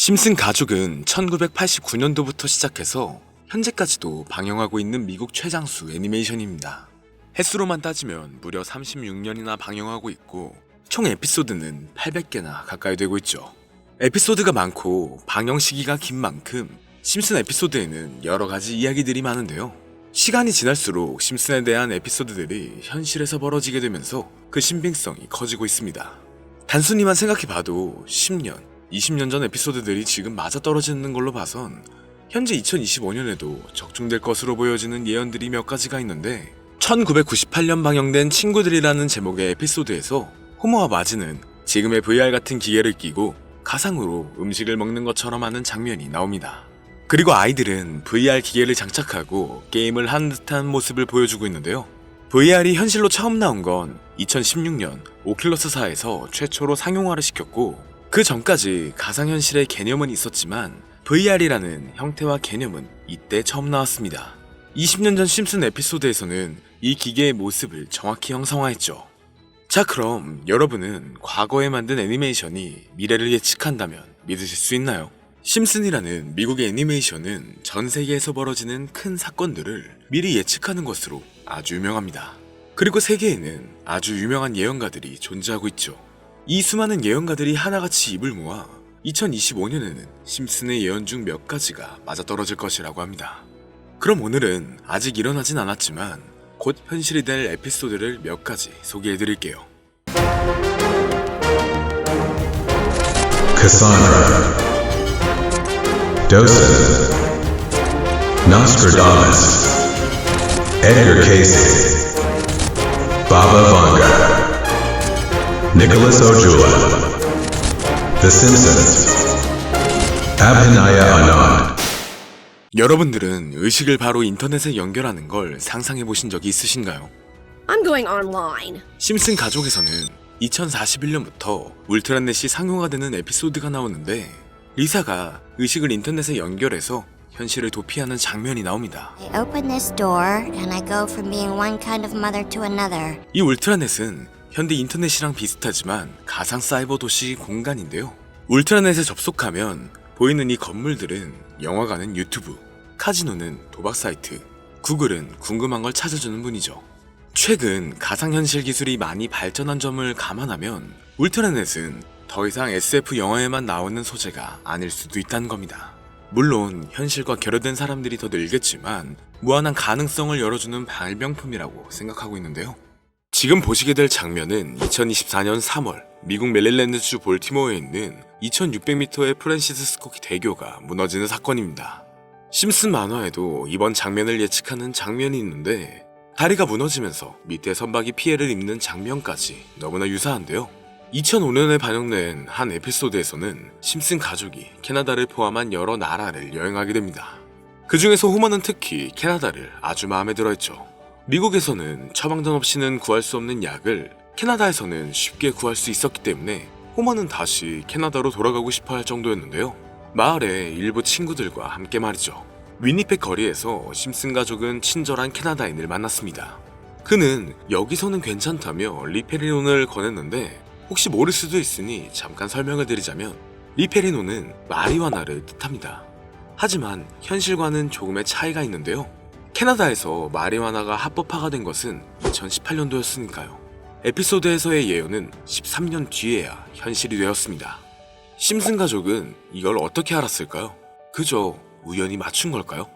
심슨 가족은 1989년도부터 시작해서 현재까지도 방영하고 있는 미국 최장수 애니메이션입니다. 횟수로만 따지면 무려 36년이나 방영하고 있고 총 에피소드는 800개나 가까이 되고 있죠. 에피소드가 많고 방영 시기가 긴 만큼 심슨 에피소드에는 여러 가지 이야기들이 많은데요. 시간이 지날수록 심슨에 대한 에피소드들이 현실에서 벌어지게 되면서 그 신빙성이 커지고 있습니다. 단순히만 생각해봐도 10년, 20년 전 에피소드들이 지금 맞아떨어지는 걸로 봐선 현재 2025년에도 적중될 것으로 보여지는 예언들이 몇 가지가 있는데 1998년 방영된 친구들이라는 제목의 에피소드에서 호머와 마즈는 지금의 VR 같은 기계를 끼고 가상으로 음식을 먹는 것처럼 하는 장면이 나옵니다. 그리고 아이들은 VR 기계를 장착하고 게임을 하는 듯한 모습을 보여주고 있는데요. VR이 현실로 처음 나온 건 2016년 오큘러스사에서 최초로 상용화를 시켰고 그 전까지 가상현실의 개념은 있었지만 VR이라는 형태와 개념은 이때 처음 나왔습니다. 20년 전 심슨 에피소드에서는 이 기계의 모습을 정확히 형상화했죠. 자, 그럼 여러분은 과거에 만든 애니메이션이 미래를 예측한다면 믿으실 수 있나요? 심슨이라는 미국의 애니메이션은 전 세계에서 벌어지는 큰 사건들을 미리 예측하는 것으로 아주 유명합니다. 그리고 세계에는 아주 유명한 예언가들이 존재하고 있죠. 이 수많은 예언가들이 하나같이 입을 모아 2025년에는 심슨의 예언 중 몇 가지가 맞아떨어질 것이라고 합니다. 그럼 오늘은 아직 일어나진 않았지만 곧 현실이 될 에피소드를 몇 가지 소개해드릴게요. Cassandra, Dosen, Nostradamus, Edgar Cayce, Baba Vanga, Nicholas Ojula, The Simpsons, Abhinaya Anand. 여러분들은 의식을 바로 인터넷에 연결하는 걸 상상해 보신 적이 있으신가요? I'm going online. 심슨 가족에서는 2041년부터 울트라넷이 상용화 되는 에피소드가 나오는데 리사가 의식을 인터넷에 연결해서 현실을 도피하는 장면이 나옵니다. I open this door and I go from being one kind of mother to another. 이 울트라넷은 현대 인터넷이랑 비슷하지만 가상 사이버 도시 공간인데요. 울트라넷에 접속하면 보이는 이 건물들은 영화관은 유튜브, 카지노는 도박 사이트, 구글은 궁금한 걸 찾아주는 분이죠. 최근 가상현실 기술이 많이 발전한 점을 감안하면 울트라넷은 더 이상 SF 영화에만 나오는 소재가 아닐 수도 있다는 겁니다. 물론 현실과 결여된 사람들이 더 늘겠지만 무한한 가능성을 열어주는 발명품이라고 생각하고 있는데요. 지금 보시게 될 장면은 2024년 3월 미국 메릴랜드주 볼티모어에 있는 2600m의 프랜시스 스코키 대교가 무너지는 사건입니다. 심슨 만화에도 이번 장면을 예측하는 장면이 있는데 다리가 무너지면서 밑에 선박이 피해를 입는 장면까지 너무나 유사한데요. 2005년에 반영된 한 에피소드에서는 심슨 가족이 캐나다를 포함한 여러 나라를 여행하게 됩니다. 그 중에서 호머는 특히 캐나다를 아주 마음에 들어했죠. 미국에서는 처방전 없이는 구할 수 없는 약을 캐나다에서는 쉽게 구할 수 있었기 때문에 호머는 다시 캐나다로 돌아가고 싶어 할 정도였는데요. 마을의 일부 친구들과 함께 말이죠. 위니펙 거리에서 심슨 가족은 친절한 캐나다인을 만났습니다. 그는 여기서는 괜찮다며 리페리논을 권했는데 혹시 모를 수도 있으니 잠깐 설명을 드리자면 리페리논은 마리화나를 뜻합니다. 하지만 현실과는 조금의 차이가 있는데요. 캐나다에서 마리화나가 합법화가 된 것은 2018년도였으니까요. 에피소드에서의 예언은 13년 뒤에야 현실이 되었습니다. 심슨 가족은 이걸 어떻게 알았을까요? 그저 우연히 맞춘 걸까요?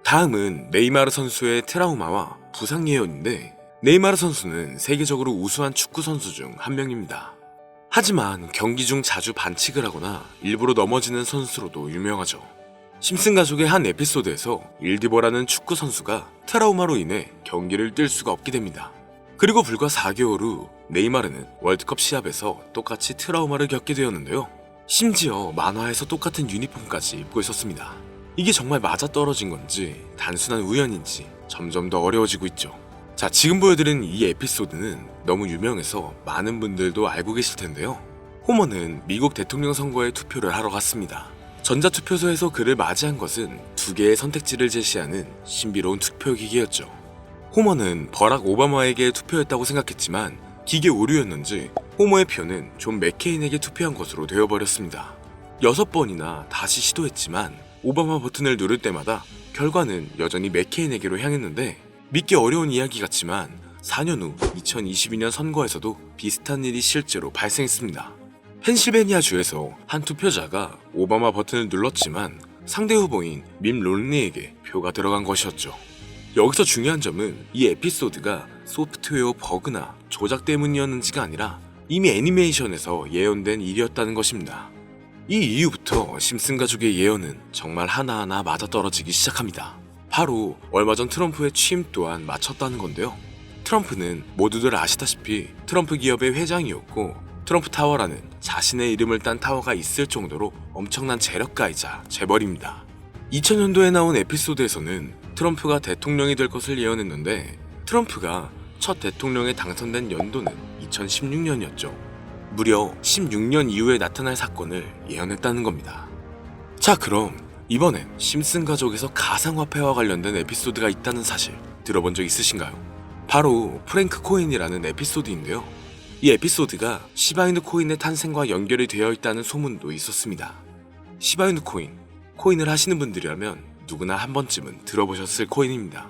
다음은 네이마르 선수의 트라우마와 부상 예언인데 네이마르 선수는 세계적으로 우수한 축구 선수 중 한 명입니다. 하지만 경기 중 자주 반칙을 하거나 일부러 넘어지는 선수로도 유명하죠. 심슨 가족의 한 에피소드에서 일디버라는 축구 선수가 트라우마로 인해 경기를 뛸 수가 없게 됩니다. 그리고 불과 4개월 후 네이마르는 월드컵 시합에서 똑같이 트라우마를 겪게 되었는데요. 심지어 만화에서 똑같은 유니폼까지 입고 있었습니다. 이게 정말 맞아떨어진 건지 단순한 우연인지 점점 더 어려워지고 있죠. 자, 지금 보여드린 이 에피소드는 너무 유명해서 많은 분들도 알고 계실 텐데요. 호머는 미국 대통령 선거에 투표를 하러 갔습니다. 전자투표소에서 그를 맞이한 것은 두 개의 선택지를 제시하는 신비로운 투표기계였죠. 호머는 버락 오바마에게 투표했다고 생각했지만 기계 오류였는지 호머의 표는 존 맥케인에게 투표한 것으로 되어버렸습니다. 6번이나 다시 시도했지만 오바마 버튼을 누를 때마다 결과는 여전히 맥케인에게로 향했는데 믿기 어려운 이야기 같지만 4년 후 2022년 선거에서도 비슷한 일이 실제로 발생했습니다. 펜실베니아 주에서 한 투표자가 오바마 버튼을 눌렀지만 상대 후보인 밋 롬니에게 표가 들어간 것이었죠. 여기서 중요한 점은 이 에피소드가 소프트웨어 버그나 조작 때문이었는지가 아니라 이미 애니메이션에서 예언된 일이었다는 것입니다. 이 이후부터 심슨 가족의 예언은 정말 하나하나 맞아떨어지기 시작합니다. 바로 얼마 전 트럼프의 취임 또한 맞췄다는 건데요. 트럼프는 모두들 아시다시피 트럼프 기업의 회장이었고 트럼프 타워라는 자신의 이름을 딴 타워가 있을 정도로 엄청난 재력가이자 재벌입니다. 2000년도에 나온 에피소드에서는 트럼프가 대통령이 될 것을 예언했는데 트럼프가 첫 대통령에 당선된 연도는 2016년이었죠. 무려 16년 이후에 나타날 사건을 예언했다는 겁니다. 자, 그럼 이번엔 심슨 가족에서 가상화폐와 관련된 에피소드가 있다는 사실 들어본 적 있으신가요? 바로 프랭크 코인이라는 에피소드인데요. 이 에피소드가 시바이누 코인의 탄생과 연결이 되어 있다는 소문도 있었습니다. 시바이누 코인, 코인을 하시는 분들이라면 누구나 한 번쯤은 들어보셨을 코인입니다.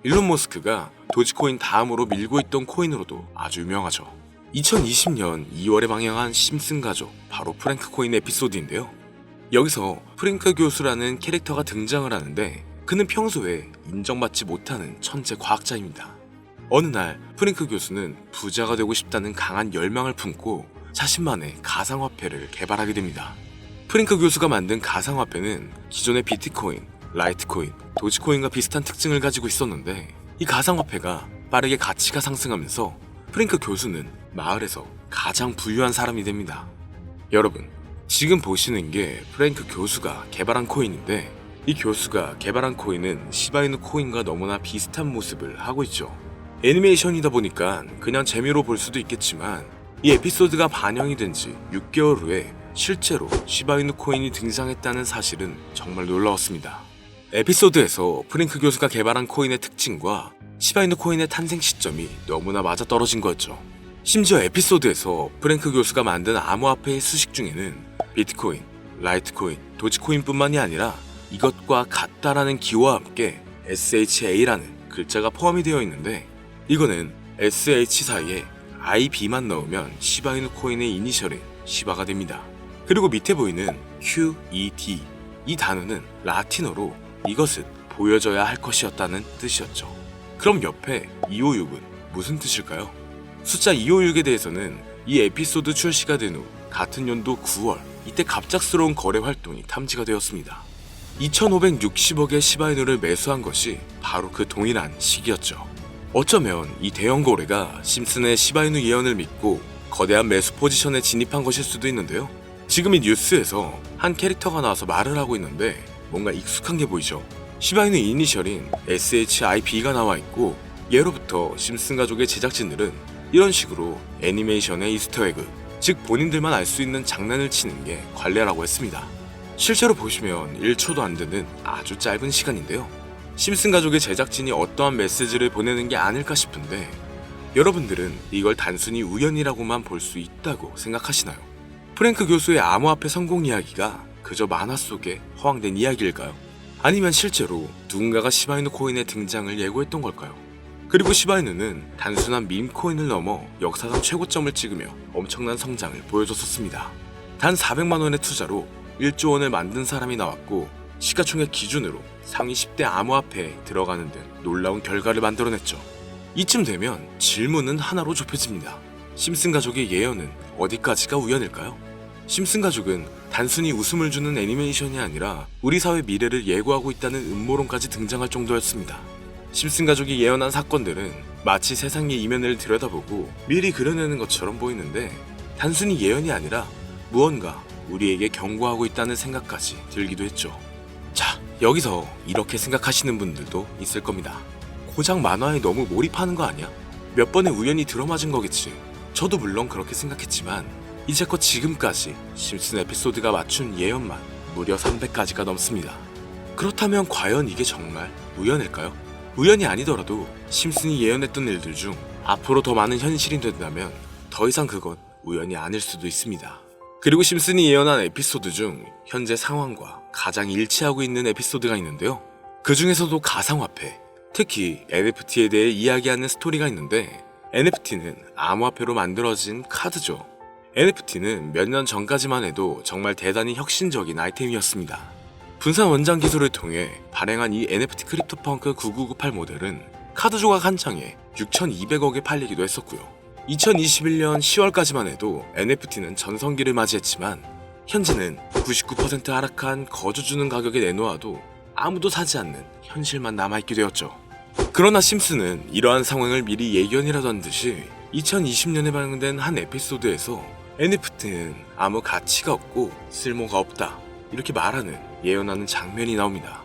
일론 머스크가 도지코인 다음으로 밀고 있던 코인으로도 아주 유명하죠. 2020년 2월에 방영한 심슨 가족, 바로 프랭크 코인 에피소드인데요. 여기서 프랭크 교수라는 캐릭터가 등장을 하는데 그는 평소에 인정받지 못하는 천재 과학자입니다. 어느 날 프랭크 교수는 부자가 되고 싶다는 강한 열망을 품고 자신만의 가상화폐를 개발하게 됩니다. 프랭크 교수가 만든 가상화폐는 기존의 비트코인, 라이트코인, 도지코인과 비슷한 특징을 가지고 있었는데 이 가상화폐가 빠르게 가치가 상승하면서 프랭크 교수는 마을에서 가장 부유한 사람이 됩니다. 여러분, 지금 보시는 게 프랭크 교수가 개발한 코인인데 이 교수가 개발한 코인은 시바이누 코인과 너무나 비슷한 모습을 하고 있죠. 애니메이션이다 보니까 그냥 재미로 볼 수도 있겠지만 이 에피소드가 반영이 된 지 6개월 후에 실제로 시바이누 코인이 등장했다는 사실은 정말 놀라웠습니다. 에피소드에서 프랭크 교수가 개발한 코인의 특징과 시바이누 코인의 탄생 시점이 너무나 맞아떨어진 거였죠. 심지어 에피소드에서 프랭크 교수가 만든 암호화폐의 수식 중에는 비트코인, 라이트코인, 도지코인뿐만이 아니라 이것과 같다라는 기호와 함께 SHA라는 글자가 포함이 되어 있는데 이거는 SH 사이에 IB만 넣으면 시바이누 코인의 이니셜인 시바가 됩니다. 그리고 밑에 보이는 QED, 이 단어는 라틴어로 이것은 보여져야 할 것이었다는 뜻이었죠. 그럼 옆에 256은 무슨 뜻일까요? 숫자 256에 대해서는 이 에피소드 출시가 된 후 같은 연도 9월, 이때 갑작스러운 거래 활동이 탐지가 되었습니다. 2560억의 시바이누를 매수한 것이 바로 그 동일한 시기였죠. 어쩌면 이 대형 거래가 심슨의 시바이누 예언을 믿고 거대한 매수 포지션에 진입한 것일 수도 있는데요. 지금 이 뉴스에서 한 캐릭터가 나와서 말을 하고 있는데 뭔가 익숙한 게 보이죠. 시바이누 이니셜인 SHIB가 나와 있고 예로부터 심슨 가족의 제작진들은 이런 식으로 애니메이션의 이스터에그, 즉 본인들만 알 수 있는 장난을 치는 게 관례라고 했습니다. 실제로 보시면 1초도 안 되는 아주 짧은 시간인데요. 심슨 가족의 제작진이 어떠한 메시지를 보내는 게 아닐까 싶은데 여러분들은 이걸 단순히 우연이라고만 볼 수 있다고 생각하시나요? 프랭크 교수의 암호화폐 성공 이야기가 그저 만화 속에 허황된 이야기일까요? 아니면 실제로 누군가가 시바이누 코인의 등장을 예고했던 걸까요? 그리고 시바이누는 단순한 밈 코인을 넘어 역사상 최고점을 찍으며 엄청난 성장을 보여줬었습니다. 단 400만 원의 투자로 1조 원을 만든 사람이 나왔고 시가총액 기준으로 상위 10대 암호화폐에 들어가는 등 놀라운 결과를 만들어냈죠. 이쯤 되면 질문은 하나로 좁혀집니다. 심슨 가족의 예언은 어디까지가 우연일까요? 심슨 가족은 단순히 웃음을 주는 애니메이션이 아니라 우리 사회 미래를 예고하고 있다는 음모론까지 등장할 정도였습니다. 심슨 가족이 예언한 사건들은 마치 세상의 이면을 들여다보고 미리 그려내는 것처럼 보이는데 단순히 예언이 아니라 무언가 우리에게 경고하고 있다는 생각까지 들기도 했죠. 자, 여기서 이렇게 생각하시는 분들도 있을 겁니다. 고작 만화에 너무 몰입하는 거 아니야? 몇 번의 우연히 들어맞은 거겠지. 저도 물론 그렇게 생각했지만 이제껏 지금까지 심슨 에피소드가 맞춘 예언만 무려 300가지가 넘습니다. 그렇다면 과연 이게 정말 우연일까요? 우연이 아니더라도 심슨이 예언했던 일들 중 앞으로 더 많은 현실이 된다면 더 이상 그건 우연이 아닐 수도 있습니다. 그리고 심슨이 예언한 에피소드 중 현재 상황과 가장 일치하고 있는 에피소드가 있는데요. 그 중에서도 가상화폐, 특히 NFT에 대해 이야기하는 스토리가 있는데, NFT는 암호화폐로 만들어진 카드죠. NFT는 몇 년 전까지만 해도 정말 대단히 혁신적인 아이템이었습니다. 분산 원장 기술을 통해 발행한 이 NFT 크립토펑크 9998 모델은 카드 조각 한 장에 6,200억에 팔리기도 했었고요. 2021년 10월까지만 해도 NFT는 전성기를 맞이했지만 현재는 99% 하락한 거저주는 가격에 내놓아도 아무도 사지 않는 현실만 남아있게 되었죠. 그러나 심슨은 이러한 상황을 미리 예견이라도 한 듯이 2020년에 방영된 한 에피소드에서 NFT는 아무 가치가 없고 쓸모가 없다, 이렇게 말하는 예언하는 장면이 나옵니다.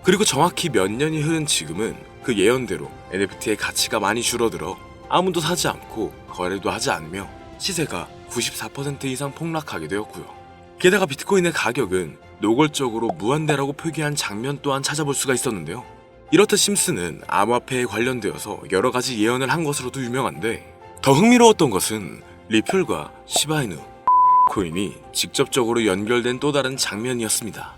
그리고 정확히 몇 년이 흐른 지금은 그 예언대로 NFT의 가치가 많이 줄어들어 아무도 사지 않고 거래도 하지 않으며 시세가 94% 이상 폭락하게 되었고요. 게다가 비트코인의 가격은 노골적으로 무한대라고 표기한 장면 또한 찾아볼 수가 있었는데요. 이렇듯 심슨은 암호화폐에 관련되어서 여러 가지 예언을 한 것으로도 유명한데, 더 흥미로웠던 것은 리플과 시바이누 코인이 직접적으로 연결된 또 다른 장면이었습니다.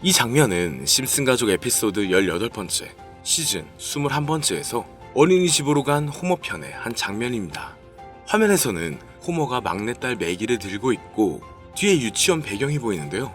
이 장면은 심슨 가족 에피소드 18번째, 시즌 21번째에서 어린이집으로 간 호모 편의 한 장면입니다. 화면에서는 호모가 막내딸 매기를 들고 있고 뒤에 유치원 배경이 보이는데요.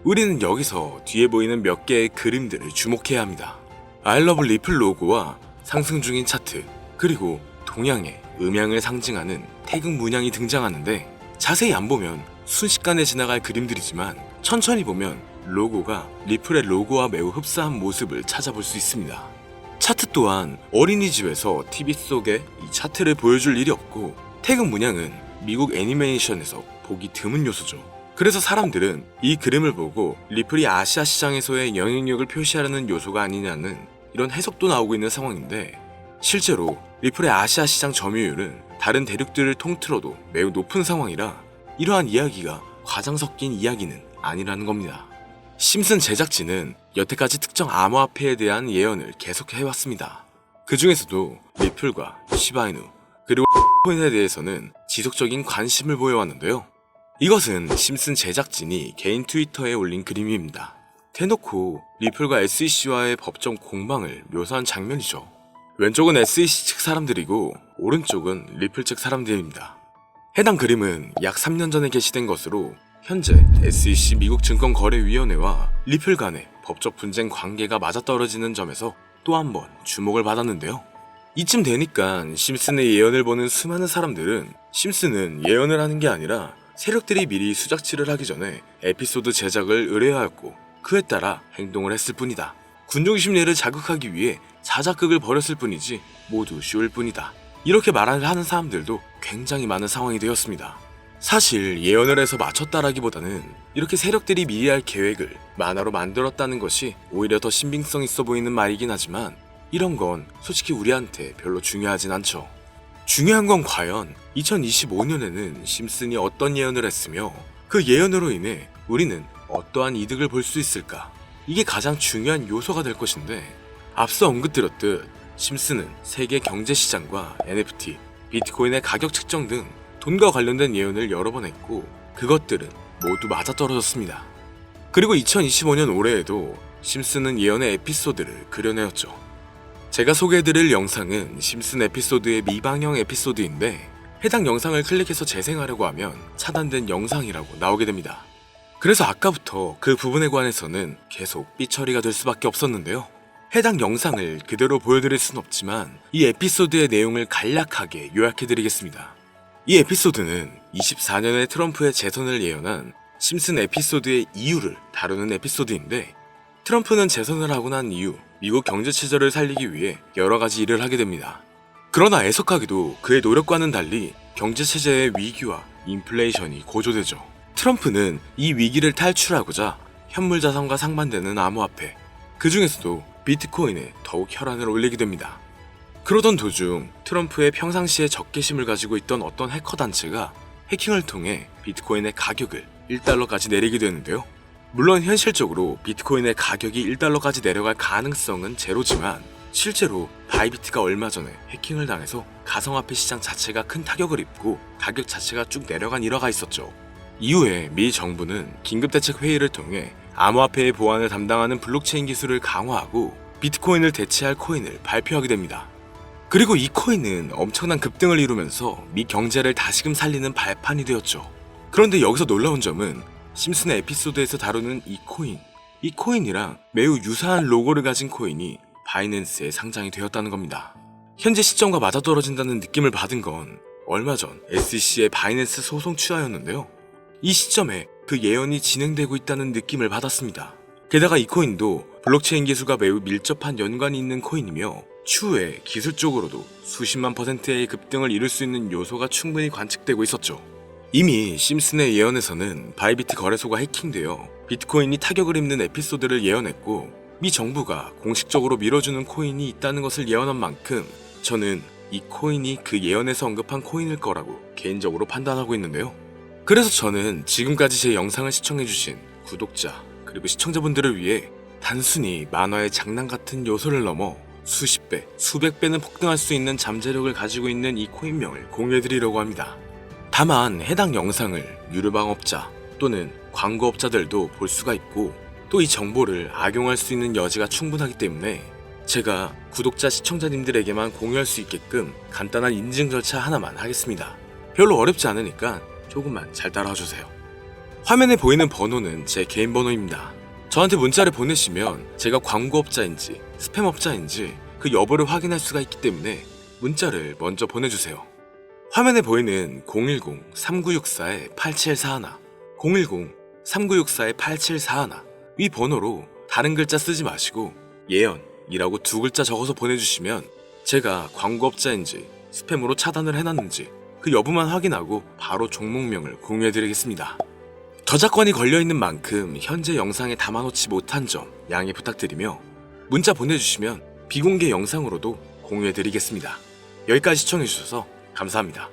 우리는 여기서 뒤에 보이는 몇 개의 그림들을 주목해야 합니다. I love 리플 로고와 상승 중인 차트, 그리고 동양의 음양을 상징하는 태극 문양이 등장하는데, 자세히 안 보면 순식간에 지나갈 그림들이지만 천천히 보면 로고가 리플의 로고와 매우 흡사한 모습을 찾아볼 수 있습니다. 차트 또한 어린이집에서 TV 속에 이 차트를 보여줄 일이 없고, 태극 문양은 미국 애니메이션에서 보기 드문 요소죠. 그래서 사람들은 이 그림을 보고 리플이 아시아 시장에서의 영향력을 표시하려는 요소가 아니냐는 이런 해석도 나오고 있는 상황인데, 실제로 리플의 아시아 시장 점유율은 다른 대륙들을 통틀어도 매우 높은 상황이라 이러한 이야기가 과장 섞인 이야기는 아니라는 겁니다. 심슨 제작진은 여태까지 특정 암호화폐에 대한 예언을 계속 해왔습니다. 그 중에서도 리플과 시바이누, 그리고 코인에 대해서는 지속적인 관심을 보여왔는데요. 이것은 심슨 제작진이 개인 트위터에 올린 그림입니다. 대놓고 리플과 SEC와의 법정 공방을 묘사한 장면이죠. 왼쪽은 SEC 측 사람들이고 오른쪽은 리플 측 사람들입니다. 해당 그림은 약 3년 전에 게시된 것으로 현재 SEC 미국 증권거래위원회와 리플 간의 법적 분쟁 관계가 맞아떨어지는 점에서 또 한 번 주목을 받았는데요. 이쯤 되니까 심슨의 예언을 보는 수많은 사람들은 심슨은 예언을 하는 게 아니라 세력들이 미리 수작질을 하기 전에 에피소드 제작을 의뢰하였고 그에 따라 행동을 했을 뿐이다. 군중 심리를 자극하기 위해 자작극을 벌였을 뿐이지 모두 쇼일 뿐이다. 이렇게 말을 하는 사람들도 굉장히 많은 상황이 되었습니다. 사실 예언을 해서 맞췄다라기보다는 이렇게 세력들이 미리 할 계획을 만화로 만들었다는 것이 오히려 더 신빙성 있어 보이는 말이긴 하지만, 이런 건 솔직히 우리한테 별로 중요하진 않죠. 중요한 건 과연 2025년에는 심슨이 어떤 예언을 했으며 그 예언으로 인해 우리는 어떠한 이득을 볼 수 있을까? 이게 가장 중요한 요소가 될 것인데, 앞서 언급드렸듯 심슨은 세계 경제시장과 NFT, 비트코인의 가격 측정 등 돈과 관련된 예언을 여러 번 했고 그것들은 모두 맞아떨어졌습니다. 그리고 2025년 올해에도 심슨은 예언의 에피소드를 그려내었죠. 제가 소개해드릴 영상은 심슨 에피소드의 미방영 에피소드인데, 해당 영상을 클릭해서 재생하려고 하면 차단된 영상이라고 나오게 됩니다. 그래서 아까부터 그 부분에 관해서는 계속 삐처리가 될 수밖에 없었는데요. 해당 영상을 그대로 보여드릴 순 없지만 이 에피소드의 내용을 간략하게 요약해드리겠습니다. 이 에피소드는 24년에 트럼프의 재선을 예언한 심슨 에피소드의 이유를 다루는 에피소드인데, 트럼프는 재선을 하고 난 이후 미국 경제체제를 살리기 위해 여러 가지 일을 하게 됩니다. 그러나 애석하게도 그의 노력과는 달리 경제체제의 위기와 인플레이션이 고조되죠. 트럼프는 이 위기를 탈출하고자 현물자산과 상반되는 암호화폐, 그 중에서도 비트코인에 더욱 혈안을 올리게 됩니다. 그러던 도중 트럼프의 평상시에 적개심을 가지고 있던 어떤 해커 단체가 해킹을 통해 비트코인의 가격을 1달러까지 내리게 되는데요. 물론 현실적으로 비트코인의 가격이 1달러까지 내려갈 가능성은 제로지만, 실제로 바이비트가 얼마 전에 해킹을 당해서 가상화폐 시장 자체가 큰 타격을 입고 가격 자체가 쭉 내려간 일화가 있었죠. 이후에 미 정부는 긴급대책 회의를 통해 암호화폐의 보안을 담당하는 블록체인 기술을 강화하고 비트코인을 대체할 코인을 발표하게 됩니다. 그리고 이 코인은 엄청난 급등을 이루면서 미 경제를 다시금 살리는 발판이 되었죠. 그런데 여기서 놀라운 점은 심슨의 에피소드에서 다루는 이 코인이랑 매우 유사한 로고를 가진 코인이 바이낸스에 상장이 되었다는 겁니다. 현재 시점과 맞아떨어진다는 느낌을 받은 건 얼마 전 SEC의 바이낸스 소송 취하였는데요. 이 시점에 그 예언이 진행되고 있다는 느낌을 받았습니다. 게다가 이 코인도 블록체인 기술과 매우 밀접한 연관이 있는 코인이며 추후에 기술적으로도 수십만 %의 급등을 이룰 수 있는 요소가 충분히 관측되고 있었죠. 이미 심슨의 예언에서는 바이비트 거래소가 해킹되어 비트코인이 타격을 입는 에피소드를 예언했고 미 정부가 공식적으로 밀어주는 코인이 있다는 것을 예언한 만큼 저는 이 코인이 그 예언에서 언급한 코인일 거라고 개인적으로 판단하고 있는데요. 그래서 저는 지금까지 제 영상을 시청해주신 구독자 그리고 시청자분들을 위해 단순히 만화의 장난 같은 요소를 넘어 수십 배, 수백 배는 폭등할 수 있는 잠재력을 가지고 있는 이 코인명을 공유해드리려고 합니다. 다만 해당 영상을 유료방업자 또는 광고업자들도 볼 수가 있고 또 이 정보를 악용할 수 있는 여지가 충분하기 때문에 제가 구독자 시청자님들에게만 공유할 수 있게끔 간단한 인증 절차 하나만 하겠습니다. 별로 어렵지 않으니까 조금만 잘 따라와주세요. 화면에 보이는 번호는 제 개인 번호입니다. 저한테 문자를 보내시면 제가 광고업자인지 스팸업자인지 그 여부를 확인할 수가 있기 때문에 문자를 먼저 보내주세요. 화면에 보이는 010-3964-8741 010-3964-8741 이 번호로 다른 글자 쓰지 마시고 예언이라고 2글자 적어서 보내주시면 제가 광고업자인지 스팸으로 차단을 해놨는지 그 여부만 확인하고 바로 종목명을 공유해드리겠습니다. 저작권이 걸려있는 만큼 현재 영상에 담아놓지 못한 점 양해 부탁드리며 문자 보내주시면 비공개 영상으로도 공유해드리겠습니다. 여기까지 시청해주셔서 감사합니다.